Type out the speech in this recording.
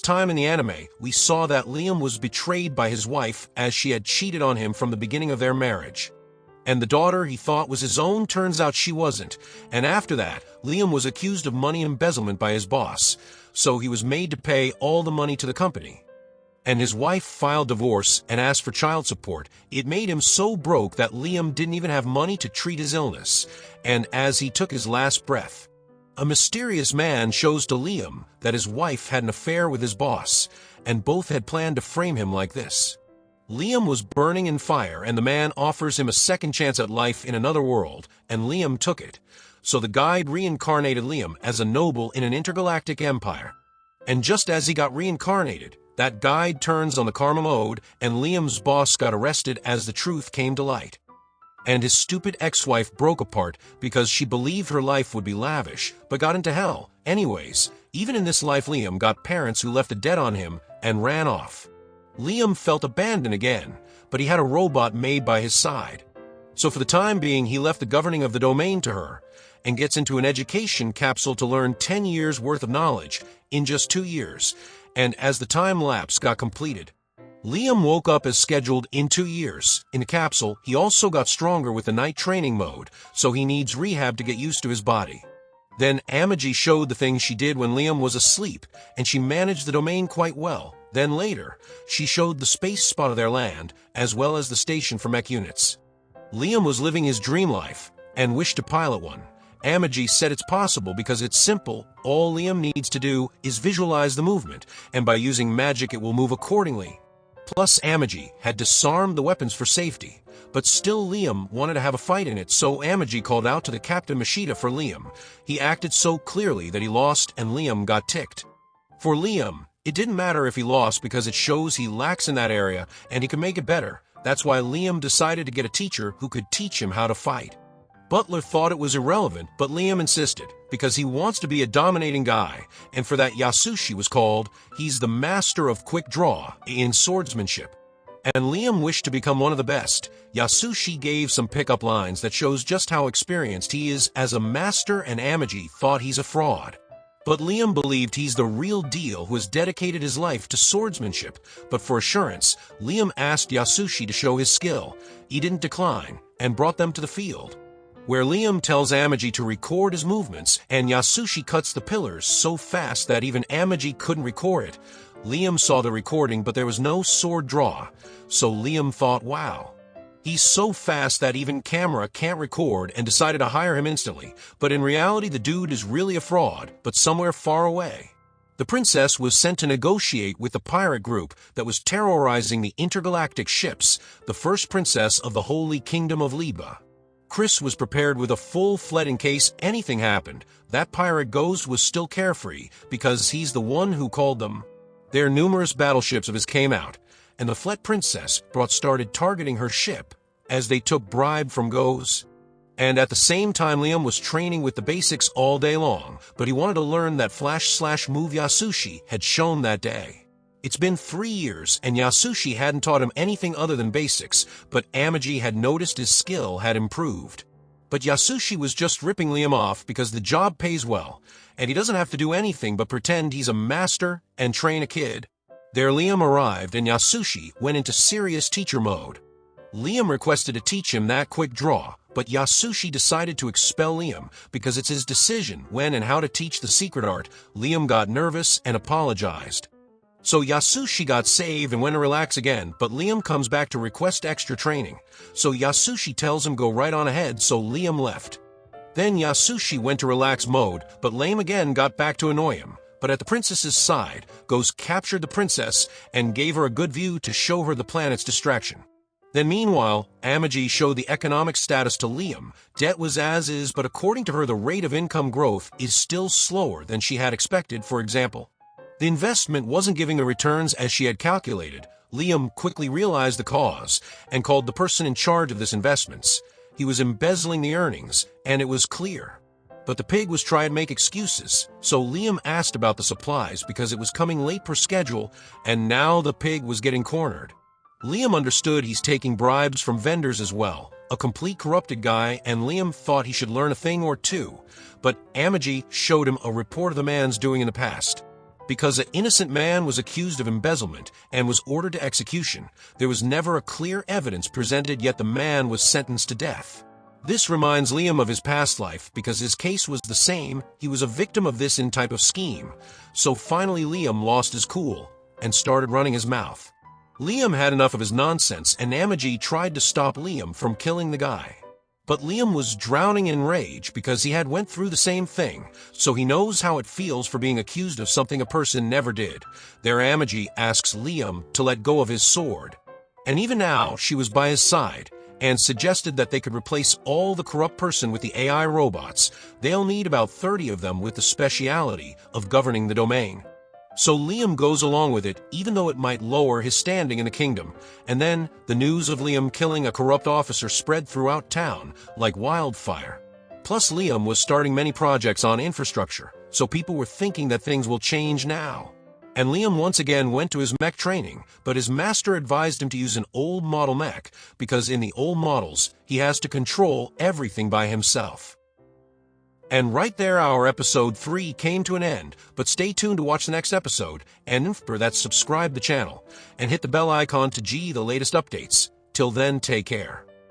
time in the anime, we saw that Liam was betrayed by his wife as she had cheated on him from the beginning of their marriage. And the daughter he thought was his own turns out she wasn't, and after that, Liam was accused of money embezzlement by his boss, so he was made to pay all the money to the company. And his wife filed divorce and asked for child support. It made him so broke that Liam didn't even have money to treat his illness, and as he took his last breath, a mysterious man shows to Liam that his wife had an affair with his boss, and both had planned to frame him like this. Liam was burning in fire, and the man offers him a second chance at life in another world, and Liam took it. So the guide reincarnated Liam as a noble in an intergalactic empire. And just as he got reincarnated, that guide turns on the karma mode, and Liam's boss got arrested as the truth came to light. And his stupid ex-wife broke apart because she believed her life would be lavish, but got into hell. Anyways, even in this life Liam got parents who left a debt on him and ran off. Liam felt abandoned again, but he had a robot made by his side. So for the time being he left the governing of the domain to her, and gets into an education capsule to learn 10 years worth of knowledge in just 2 years, and as the time lapse got completed, Liam woke up as scheduled in 2 years. In the capsule, he also got stronger with the night training mode, so he needs rehab to get used to his body. Then Amagi showed the things she did when Liam was asleep, and she managed the domain quite well. Then later, she showed the space spot of their land, as well as the station for mech units. Liam was living his dream life, and wished to pilot one. Amagi said it's possible because it's simple. All Liam needs to do is visualize the movement, and by using magic it will move accordingly. Plus Amagi had disarmed the weapons for safety, but still Liam wanted to have a fight in it, so Amagi called out to the Captain Mashita for Liam. He acted so clearly that he lost, and Liam got ticked. For Liam, it didn't matter if he lost because it shows he lacks in that area and he can make it better. That's why Liam decided to get a teacher who could teach him how to fight. Butler thought it was irrelevant, but Liam insisted, because he wants to be a dominating guy, and for that Yasushi was called. He's the master of quick draw in swordsmanship. And Liam wished to become one of the best. Yasushi gave some pickup lines that shows just how experienced he is as a master, and Amagi thought he's a fraud. But Liam believed he's the real deal who has dedicated his life to swordsmanship. But for assurance, Liam asked Yasushi to show his skill. He didn't decline, and brought them to the field, where Liam tells Amagi to record his movements, and Yasushi cuts the pillars so fast that even Amagi couldn't record it. Liam saw the recording, but there was no sword draw, so Liam thought, wow, he's so fast that even camera can't record, and decided to hire him instantly. But in reality the dude is really a fraud, but somewhere far away. The princess was sent to negotiate with the pirate group that was terrorizing the intergalactic ships, the first princess of the Holy Kingdom of Liba. Chris was prepared with a full fleet in case anything happened. That pirate ghost was still carefree because he's the one who called them. Their numerous battleships of his came out, and the fleet princess started targeting her ship as they took bribe from Goes. And at the same time Liam was training with the basics all day long, but he wanted to learn that flash/move Yasushi had shown that day. It's been 3 years, and Yasushi hadn't taught him anything other than basics, but Amagi had noticed his skill had improved. But Yasushi was just ripping Liam off because the job pays well, and he doesn't have to do anything but pretend he's a master and train a kid. There Liam arrived, and Yasushi went into serious teacher mode. Liam requested to teach him that quick draw, but Yasushi decided to expel Liam because it's his decision when and how to teach the secret art. Liam got nervous and apologized. So Yasushi got saved and went to relax again, but Liam comes back to request extra training. So Yasushi tells him go right on ahead, so Liam left. Then Yasushi went to relax mode, but Liam again got back to annoy him. But at the princess's side, Goes captured the princess and gave her a good view to show her the planet's distraction. Then meanwhile, Amagi showed the economic status to Liam. Debt was as is, but according to her the rate of income growth is still slower than she had expected. For example, the investment wasn't giving the returns as she had calculated. Liam quickly realized the cause and called the person in charge of this investments. He was embezzling the earnings, and it was clear. But the pig was trying to make excuses, so Liam asked about the supplies because it was coming late per schedule, and now the pig was getting cornered. Liam understood he's taking bribes from vendors as well, a complete corrupted guy, and Liam thought he should learn a thing or two. But Amagi showed him a report of the man's doing in the past. Because an innocent man was accused of embezzlement and was ordered to execution, there was never a clear evidence presented, yet the man was sentenced to death. This reminds Liam of his past life because his case was the same. He was a victim of this type of scheme. So finally Liam lost his cool and started running his mouth. Liam had enough of his nonsense, and Amagi tried to stop Liam from killing the guy. But Liam was drowning in rage because he had went through the same thing, so he knows how it feels for being accused of something a person never did. There Amagi asks Liam to let go of his sword. And even now she was by his side, and suggested that they could replace all the corrupt person with the AI robots. They'll need about 30 of them with the speciality of governing the domain. So Liam goes along with it, even though it might lower his standing in the kingdom. And then, the news of Liam killing a corrupt officer spread throughout town like wildfire. Plus Liam was starting many projects on infrastructure, so people were thinking that things will change now. And Liam once again went to his mech training, but his master advised him to use an old model mech, because in the old models, he has to control everything by himself. And right there our episode 3 came to an end, but stay tuned to watch the next episode, and for that subscribe the channel, and hit the bell icon to get the latest updates. Till then, take care.